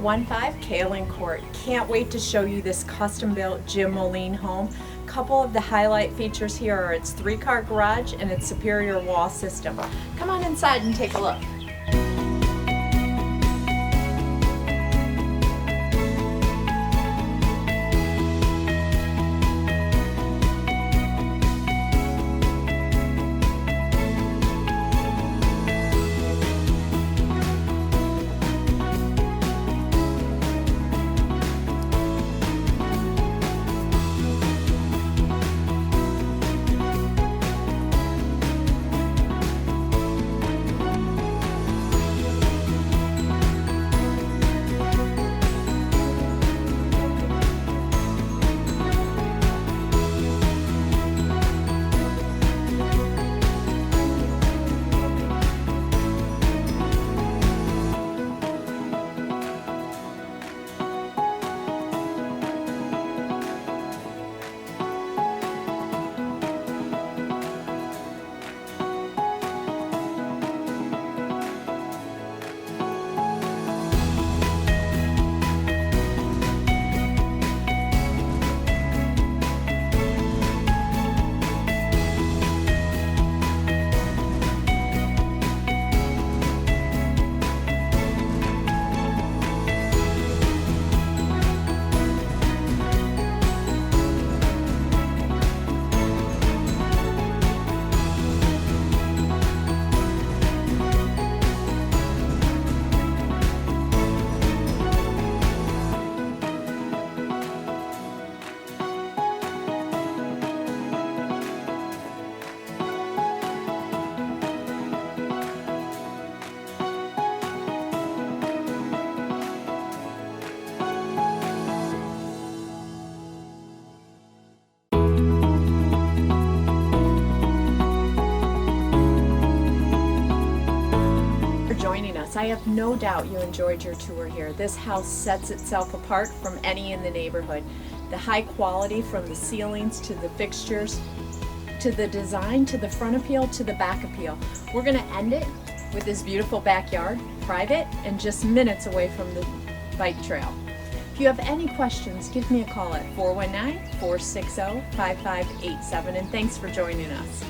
415 Kaolin Court. Can't wait to show you this custom-built Jim Moline home. Couple of the highlight features here are its 3-car garage and its superior wall system. Come on inside and take a look. Joining us. I have no doubt you enjoyed your tour here. This house sets itself apart from any in the neighborhood. The high quality from the ceilings to the fixtures, to the design, to the front appeal, to the back appeal. We're going to end it with this beautiful backyard, private, and just minutes away from the bike trail. If you have any questions, give me a call at 419-460-5587, and thanks for joining us.